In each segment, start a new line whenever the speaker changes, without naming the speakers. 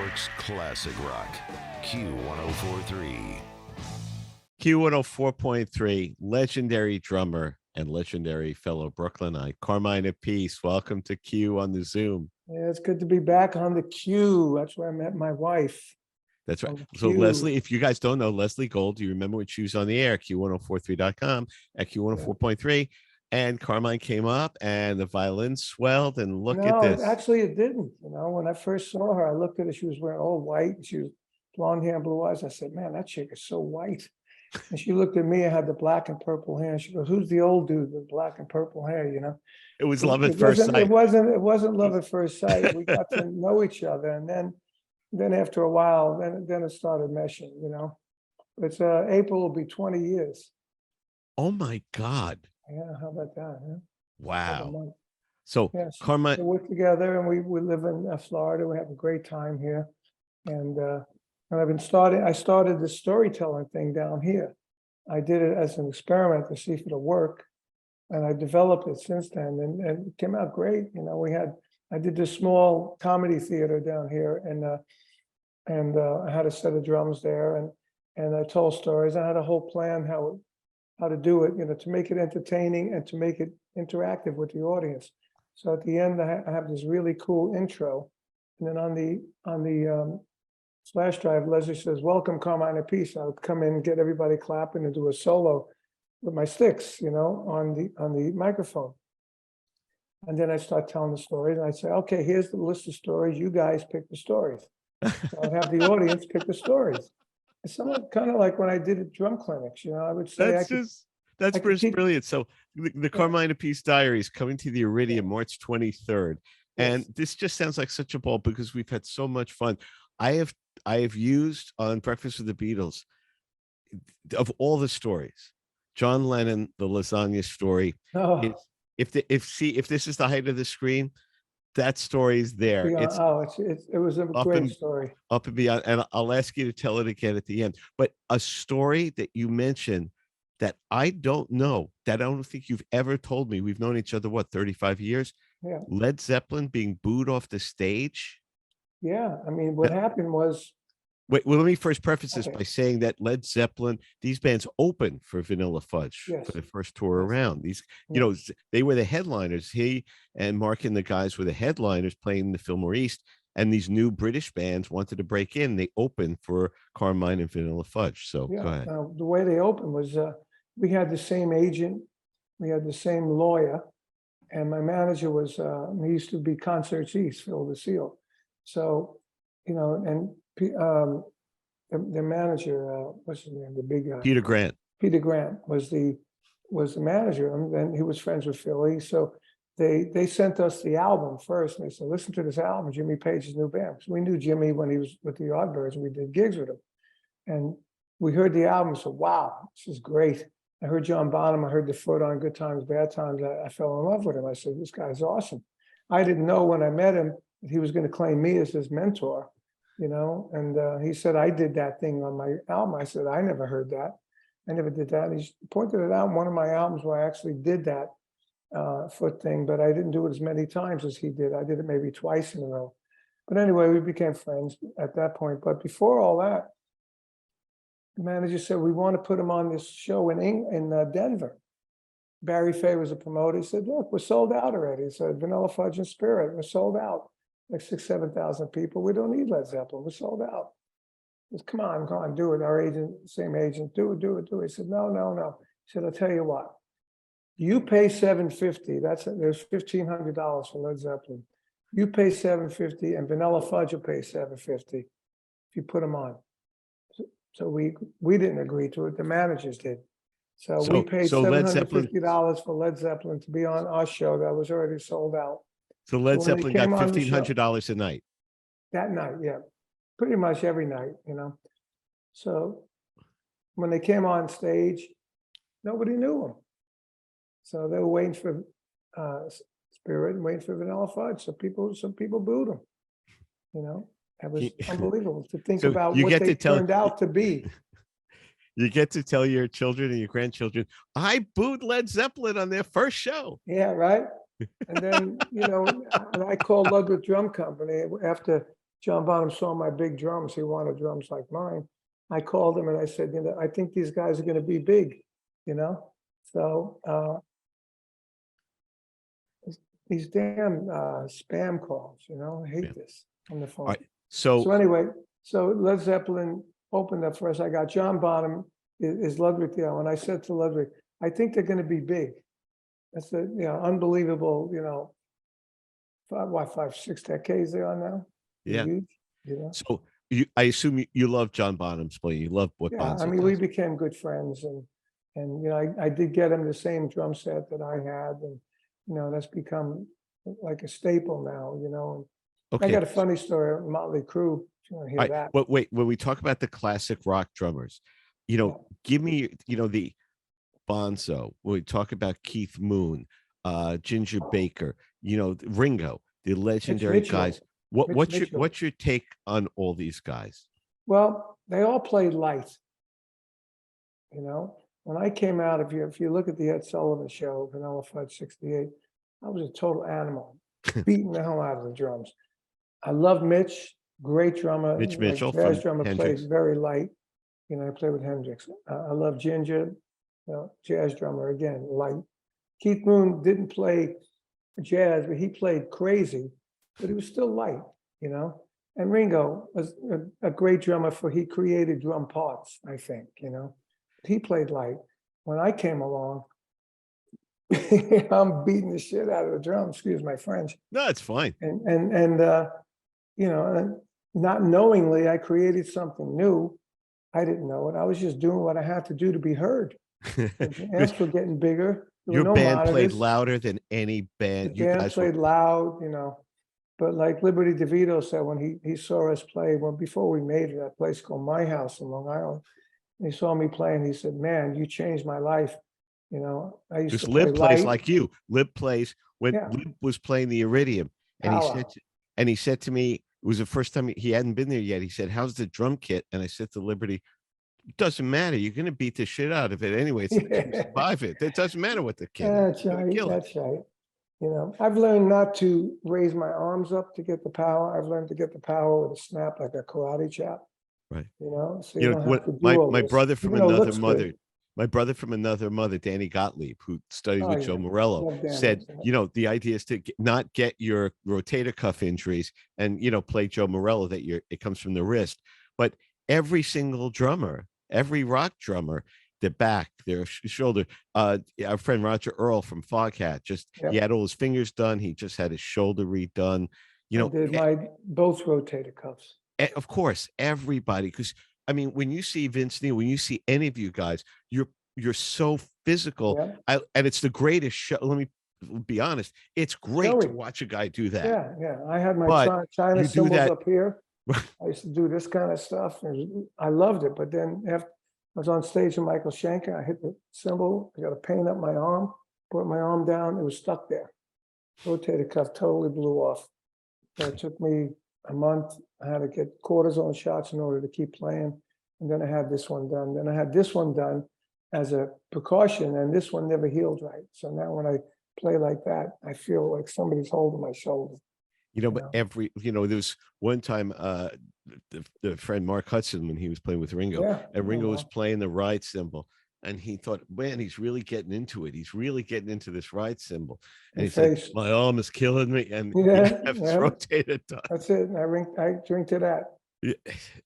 York's classic rock, Q104.3.
Q104.3, legendary drummer and legendary fellow Brooklynite, Carmine Appice. Welcome to Q on the Zoom.
Yeah, it's good to be back on the Q. That's where I met my wife.
That's right.
On the
So
Q.
Leslie, if you guys don't know, Leslie Gold, do you remember when she was on the air, Q1043.com at Q104.3, and Carmine came up and the violin swelled and look at
No,
this.
actually it didn't. You know, when I first saw her, I looked at her, she was wearing all white. She was blonde hair and blue eyes. I said, man, that chick is so white. And she looked at me, I had the black and purple hair. And she goes, who's the old dude with black and purple hair, you know?
It was love at first sight.
It wasn't love at first sight. We got to know each other. And then after a while, then it started meshing, you know. It's April will be 20 years.
Oh my God.
Yeah, how about that? Huh?
Wow. So
Yes,
Carmine,
so we're together and we live in Florida. We have a great time here. And I started this storytelling thing down here. I did it as an experiment to see if it'll work. And I developed it since then and it came out great. You know, I did this small comedy theater down here and I had a set of drums there and I told stories. I had a whole plan how to do it, you know, to make it entertaining and to make it interactive with the audience. So at the end, I have this really cool intro. And then on the flash drive, Leslie says, welcome Carmine Appice. I would come in and get everybody clapping and do a solo with my sticks, you know, on the microphone. And then I start telling the stories and I say, okay, here's the list of stories. You guys pick the stories. So I'd have the audience pick the stories. It's somewhat kind of like when I did at drum clinics, you know, I would say
that's brilliant. So the Carmine Appice Diaries coming to the Iridium March 23rd. And this just sounds like such a ball because we've had so much fun. I have used on Breakfast with the Beatles of all the stories, John Lennon, the lasagna story.
Oh.
If this is the height of the screen, that story is there.
It was a great story.
Up and beyond. And I'll ask you to tell it again at the end. But a story that you mentioned that I don't know, that I don't think you've ever told me. We've known each other, 35 years?
Yeah.
Led Zeppelin being booed off the stage.
Yeah. I mean, what happened was.
Wait, well, let me first preface this by saying that Led Zeppelin, these bands opened for Vanilla Fudge for the first tour around. These, you know, they were the headliners. He and Mark and the guys were the headliners playing the Fillmore East. And these new British bands wanted to break in. They opened for Carmine and Vanilla Fudge. So go ahead.
The way they opened was we had the same agent, we had the same lawyer, and my manager was, he used to be Concerts East, Phil the Seal. So, you know, and the manager, what's his name, the big guy?
Peter Grant.
Peter Grant was the manager, and then he was friends with Philly. So they sent us the album first, and they said, listen to this album, Jimmy Page's new band. Because we knew Jimmy when he was with the Yardbirds, and we did gigs with him. And we heard the album and said, wow, this is great. I heard John Bonham, I heard the Foot on Good Times, Bad Times. I fell in love with him. I said, this guy's awesome. I didn't know when I met him that he was going to claim me as his mentor, you know, and he said, I did that thing on my album. I said, I never heard that. I never did that. And he pointed it out in one of my albums where I actually did that Foot thing, but I didn't do it as many times as he did. I did it maybe twice in a row. But anyway, we became friends at that point. But before all that, the manager said, we want to put him on this show in Denver. Barry Fay was a promoter. He said, look, we're sold out already. He said, Vanilla Fudge and Spirit, we're sold out. Like 7,000 people. We don't need Led Zeppelin. We're sold out. He said, come on, do it. Our agent, same agent, do it. He said, no. He said, I'll tell you what. You pay $750. There's $1,500 for Led Zeppelin. You pay $750, and Vanilla Fudge will pay $750 if you put them on. So we didn't agree to it. The managers did. So we paid $750 for Led Zeppelin to be on our show that was already sold out.
So Led Zeppelin got $1,500 a night.
That night, yeah. Pretty much every night, you know. So when they came on stage, nobody knew them. So they were waiting for Spirit and waiting for Vanilla Fudge. So some people booed them. You know, it was unbelievable to think about what they turned out to be.
You get to tell your children and your grandchildren, I booed Led Zeppelin on their first show.
Yeah, right. And then, you know, I called Ludwig Drum Company after John Bonham saw my big drums. He wanted drums like mine. I called him and I said, you know, I think these guys are going to be big, you know? So these damn spam calls, you know, I hate this on the phone.
All right. So
anyway, so Led Zeppelin opened up for us. I got John Bonham is Ludwig Thiel. And I said to Ludwig, I think they're going to be big. That's the, you know, unbelievable, you know, 6 decades they are now.
yeah.
Huge, you know?
So I assume you love John Bonham's playing. You love what
Yeah,
Bonzo
I mean,
does.
we became good friends, and you know, I did get him the same drum set that I had, and you know, that's become like a staple now, you know. And I
Okay.
got a funny story of Motley Crue, if you want to hear
All right.
that.
But wait, when we talk about the classic rock drummers, you know, give me, you know, the Bonzo. When we talk about Keith Moon, Ginger Baker, you know, Ringo, the legendary guys. What's your take on all these guys?
Well, they all played light. You know, when I came out, if you look at the Ed Sullivan Show, Vanilla Fudge '68, I was a total animal, beating the hell out of the drums. I love Mitch, great drummer,
Mitch
like
Mitchell
jazz
from
drummer,
Hendrix.
played very light. You know, I played with Hendrix. I love Ginger, you know, jazz drummer again, light. Keith Moon didn't play jazz, but he played crazy, but he was still light, you know. And Ringo was a great drummer, for he created drum parts, I think, you know. He played light. When I came along, I'm beating the shit out of the drum, excuse my French.
No, it's fine.
And you know, and not knowingly, I created something new. I didn't know it. I was just doing what I had to do to be heard. The amps were getting bigger. There
Your
were no
band played
monitors.
louder than any band.
The
You
band
guys
played loud, you know. But like Liberty DeVito said when he saw us play, well, before we made it, that place called My House in Long Island, and he saw me playing, he said, man, you changed my life. You know, I used
Because
to play
Lib plays
light.
like you. Lib plays when
Yeah.
Lib was playing the Iridium, and he said to me, it was the first time he hadn't been there yet. He said, "How's the drum kit?" And I said to Liberty, "It doesn't matter. You're going to beat the shit out of it anyway. It's survive it. It doesn't matter what the kit is.
That's right. That's right. You know, I've learned not to raise my arms up to get the power. I've learned to get the power with a snap like a karate chop.
Right.
You know, so
You
you
know
don't have
what?
to do all
My
this,
brother from
even though it
another
looks
mother.
good.
My brother from another mother, Danny Gottlieb, who studied
Oh,
with
yeah.
Joe Morello,
Love Danny.
said, you know, the idea is to not get your rotator cuff injuries and, you know, play Joe Morello that it comes from the wrist. But every single drummer, every rock drummer, the back, their shoulder, our friend Roger Earl from Foghat, he had all his fingers done. He just had his shoulder redone. You know,
I did my both rotator cuffs.
Of course, everybody, because I mean, when you see Vince Neil, when you see any of you guys, you're so physical. And it's the greatest show. Let me be honest. It's great to watch a guy do that.
Yeah, yeah. I had my China cymbals up here. I used to do this kind of stuff, and I loved it. But then after I was on stage with Michael Schenker, I hit the cymbal. I got a pain up my arm. Brought my arm down. It was stuck there. Rotator cuff totally blew off. So it took me a month. I had to get cortisone shots in order to keep playing. And then I had this one done. Then I had this one done as a precaution, and this one never healed right. So now when I play like that, I feel like somebody's holding my shoulder.
You know, but there was one time the friend Mark Hudson, when he was playing with Ringo, and Ringo was playing the ride cymbal. And he thought, man, he's really getting into it. He's really getting into this ride cymbal. And he said, my arm is killing me. And it's rotated.
That's it. I drink to that.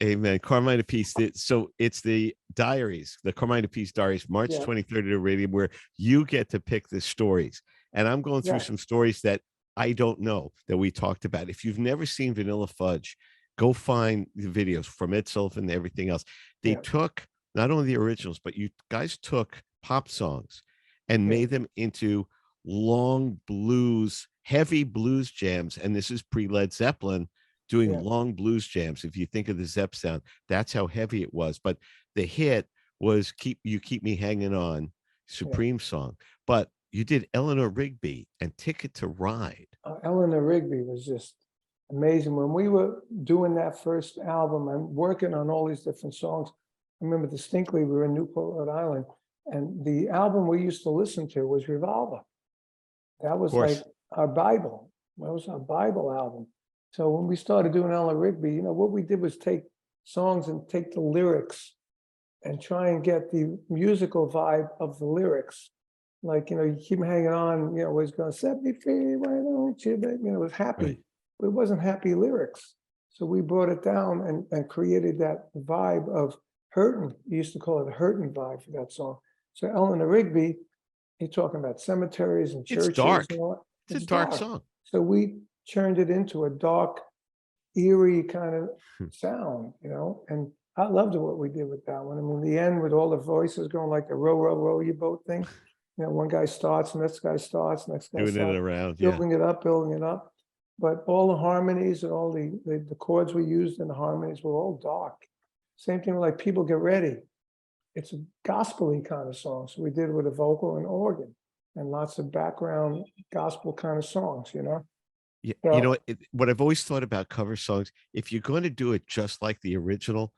Amen. Carmine Appice. So it's the diaries, the Carmine Appice diaries, March 23rd at the Iridium, where you get to pick the stories. And I'm going through some stories that I don't know that we talked about. If you've never seen Vanilla Fudge, go find the videos from Ed Sullivan and everything else. They took not only the originals, but you guys took pop songs and made them into long blues, heavy blues jams. And this is pre-Led Zeppelin doing long blues jams. If you think of the Zepp sound, that's how heavy it was. But the hit was Keep Me Hanging On, Supreme song. But you did Eleanor Rigby and Ticket to Ride.
Eleanor Rigby was just amazing. When we were doing that first album and working on all these different songs, I remember distinctly we were in Newport, Rhode Island, and the album we used to listen to was Revolver. That was like our Bible. That was our Bible album. So when we started doing Eleanor Rigby, what we did was take songs and take the lyrics and try and get the musical vibe of the lyrics. Like, you keep hanging on, was going to set me free, why don't you? But, it was happy,
Right.
but it wasn't happy lyrics. So we brought it down and created that vibe of hurting. We used to call it a hurting vibe for that song. So Eleanor Rigby, you're talking about cemeteries and
It's
churches
dark.
and all.
It's a dark song.
So we turned it into a dark, eerie kind of sound, and I loved what we did with that one. I mean, the end with all the voices going like the row, row, row your boat thing. One guy starts, next guy starts, next guy
Doing it
starts,
around. Yeah.
building it up. But all the harmonies and all the chords we used in the harmonies were all dark. Same thing like People Get Ready. It's a gospel-y kind of song. So we did it with a vocal and organ and lots of background gospel kind of songs,
Yeah.
So-
What I've always thought about cover songs, if you're going to do it just like the original,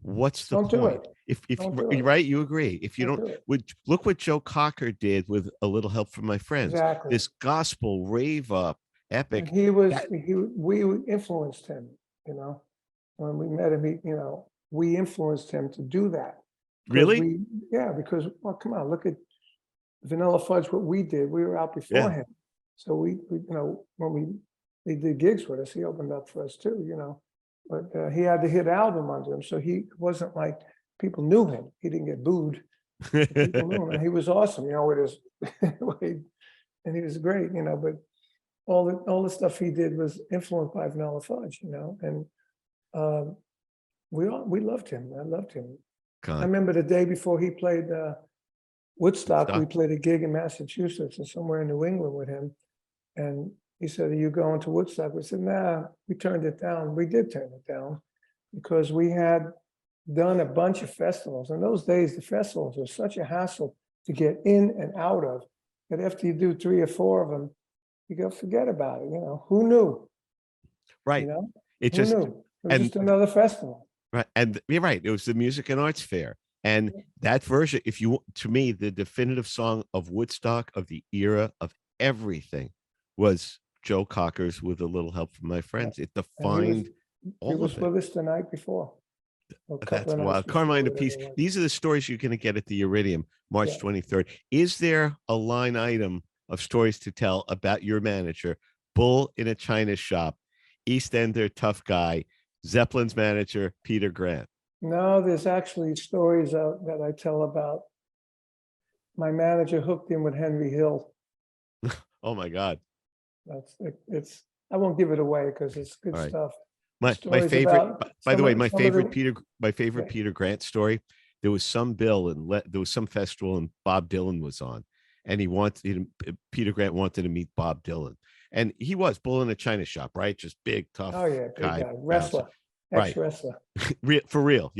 what's the
Don't do
point?
it.
If
Don't do it.
right, you agree. If you
Don't
don't,
do it.
look what Joe Cocker did with A Little Help from My Friends.
Exactly.
This gospel rave up epic.
We influenced him, when we met him, we influenced him to do that.
Really?
Because, well, come on, look at Vanilla Fudge, what we did. We were out before him. So we when they did gigs with us, he opened up for us too, but he had the hit album under him. So he wasn't like people knew him. He didn't get booed. People knew him and he was awesome, with his, and he was great, but all the stuff he did was influenced by Vanilla Fudge, and we loved him. I loved him. I remember the day before he played Woodstock, we played a gig in Massachusetts and somewhere in New England with him. And he said, "Are you going to Woodstock?" We said, "Nah," we turned it down. We did turn it down because we had done a bunch of festivals. In those days, the festivals were such a hassle to get in and out of that after you do 3 or 4 of them, you go forget about it. Who knew?
Right. It
Who
just
knew? It was just another festival.
Right. And you're right. It was the Music and Arts Fair. And that version, to me, the definitive song of Woodstock, of the era, of everything, was Joe Cocker's With a Little Help from My Friends. It defined all of it.
He was with us the night before.
That's wild. Carmine Appice. These are the stories you're going to get at the Iridium, March 23rd. Is there a line item of stories to tell about your manager, Bull in a China Shop, East Ender tough guy, Zeppelin's manager, Peter Grant?
No, there's actually stories that I tell about my manager hooked in with Henry Hill.
Oh my God.
I won't give it away because it's good stuff.
My favorite, by the way, my favorite Peter Grant story. There was some bill and there was some festival and Bob Dylan was on, and Peter Grant wanted to meet Bob Dylan, and he was Bull in a China Shop, right? Just big, tough.
Oh yeah, big guy, wrestler, ex-wrestler.
For real,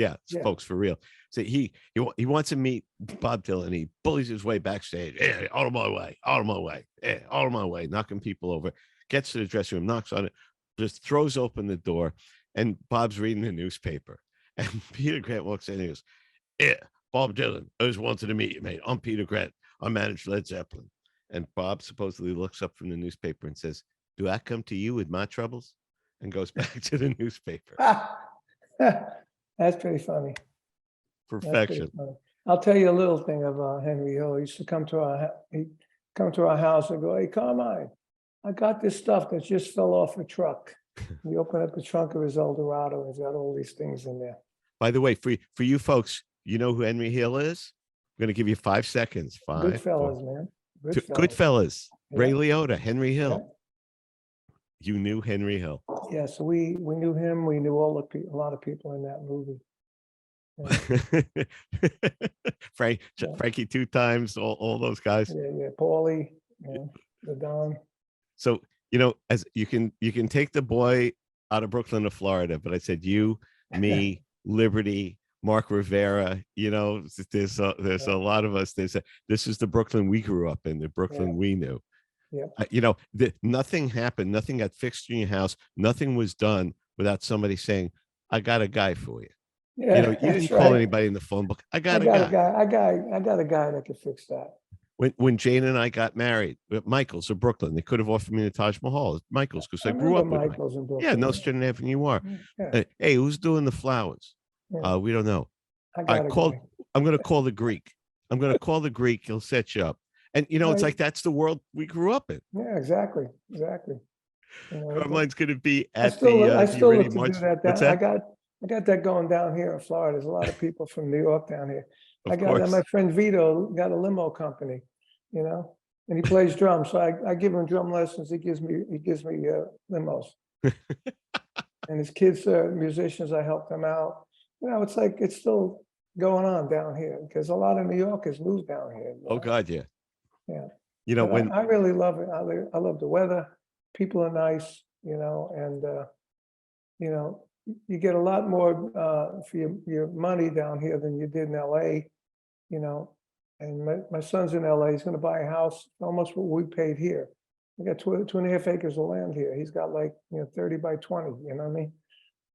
folks, for real. So he wants to meet Bob Dylan. He bullies his way backstage. Hey, out of my way, knocking people over. Gets to the dressing room, knocks on it, just throws open the door, and Bob's reading the newspaper. And Peter Grant walks in and he goes, "Yeah, Bob Dylan, I just wanted to meet you, mate. I'm Peter Grant. I manage Led Zeppelin." And Bob supposedly looks up from the newspaper and says, "Do I come to you with my troubles?" And goes back to the newspaper.
That's pretty funny.
Perfection.
I'll tell you a little thing about Henry Hill. He used to come to our house and go, "Hey, Carmine, I got this stuff that just fell off a truck." He opened up the trunk of his Eldorado and he's got all these things in there.
By the way, for you folks, you know who Henry Hill is? I'm going to give you 5 seconds. 5.
Goodfellas, man.
Goodfellas.
Yeah.
Ray Liotta, Henry Hill. Yeah. You knew Henry Hill.
Yeah, so we knew him. We knew a lot of people in that movie.
Yeah. Frankie 2 times, all those guys.
Yeah, Paulie, the Don.
So, as you can take the boy out of Brooklyn to Florida, but I said you, me, Liberty, Mark Rivera, there's a lot of us. This is the Brooklyn we grew up in, the Brooklyn we knew.
Yeah.
Nothing happened, nothing got fixed in your house, nothing was done without somebody saying, "I got a guy for you."
Yeah,
you didn't call anybody in the phone book. I got a guy
that could fix that.
when Jane and I got married at Michael's of Brooklyn, they could have offered me the Taj Mahal at Michael's because I grew up with
Michael's in Brooklyn.
Yeah, Nostrand Avenue, you are.
Yeah.
Hey, who's doing the flowers?
Yeah.
We don't know.
I
I'm going to call the Greek. I'm going to call the Greek. He'll set you up. And it's like that's the world we grew up in.
Yeah, exactly.
Carmine's going to be at
I still look to do that.
What's that?
I got that going down here in Florida. There's a lot of people from New York down here.
Of course.
My friend Vito got a limo company, and he plays drums. So I give him drum lessons. He gives me limos. And his kids are musicians. I help them out. It's like it's still going on down here because a lot of New Yorkers move down here.
Oh God, yeah.
Yeah.
I
really love it. I love the weather. People are nice, and you get a lot more for your money down here than you did in LA, and my son's in LA. He's going to buy a house almost what we paid here. We got 2.5 acres of land here. He's got 30 by 20, you know what I mean?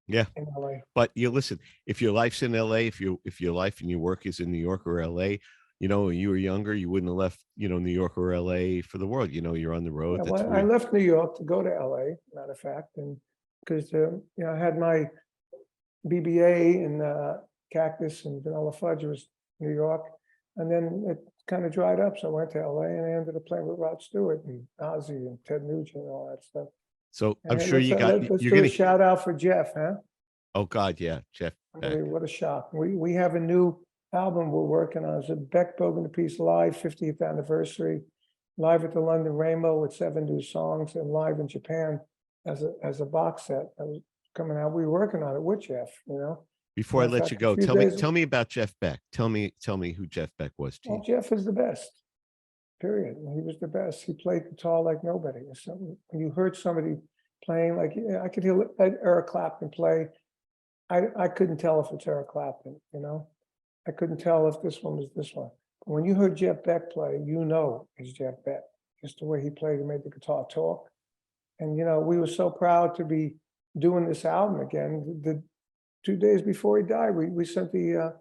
Yeah.
In LA.
But listen, if your life's in LA, if your life and your work is in New York or LA, when you were younger, you wouldn't have left, New York or LA for the world. You're on the road.
Yeah, I left New York to go to LA, matter of fact, and because I had my BBA in Cactus and Vanilla Fudge was New York, and then it kind of dried up. So I went to LA and I ended up playing with Rod Stewart and Ozzy and Ted Nugent and all that stuff.
So
And
I'm sure
let's
you're
do
going
a shout out for Jeff, huh?
Oh God, yeah, Jeff.
What a shock. We have a new album we're working on. It's a Beck Broken Appice Live 50th anniversary, live at the London Rainbow with 7 new songs, and live in Japan as a box set that was coming out. We were working on it with Jeff,
Before I let you go, tell me about Jeff Beck. Tell me who Jeff Beck was to you.
Well, Jeff is the best. Period. He was the best. He played guitar like nobody. So when you heard somebody playing, I could hear Eric Clapton play. I couldn't tell if it's Eric Clapton, I couldn't tell if this one was this one. But when you heard Jeff Beck play, it's Jeff Beck. Just the way he played, he made the guitar talk. And we were so proud to be doing this album again. The 2 days before he died, we sent the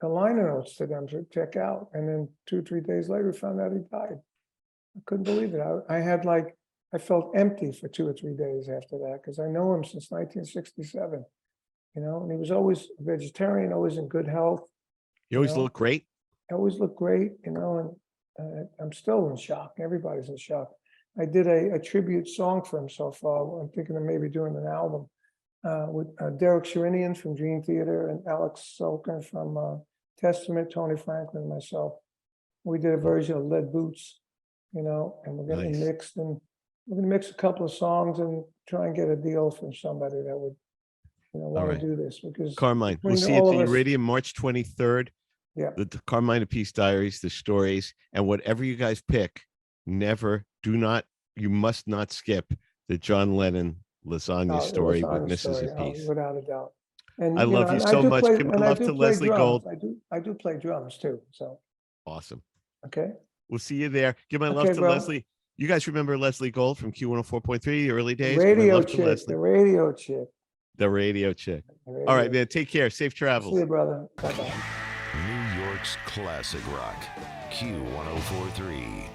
liner notes to them to check out. And then 2 or 3 days later, we found out he died. I couldn't believe it. I felt empty for 2 or 3 days after that because I know him since 1967. And he was always a vegetarian, always in good health.
You always look great.
I always look great, and I'm still in shock. Everybody's in shock. I did a tribute song for him so far. I'm thinking of maybe doing an album with Derek Sherinian from Dream Theater and Alex Sulkin from Testament, Tony Franklin, and myself. We did a version of Lead Boots, and we're going to mix and we're going to mix a couple of songs and try and get a deal from somebody that would want to do this, because
Carmine, we'll see you at the Iridium March 23rd.
Yeah.
The Carmine Appice Diaries, the stories, and whatever you guys pick, you must not skip the John Lennon lasagna story with Mrs. Appice.
Without a doubt. And
I love you so much. Give my love to Leslie Gold.
I do play drums too. So
awesome.
Okay.
We'll see you there. Give my love to Leslie. You guys remember Leslie Gold from Q104.3, the early days?
The radio chick.
The radio chick. All right, man. Take care. Safe travels.
See you, brother. Bye-bye.
New York's classic rock, Q104.3.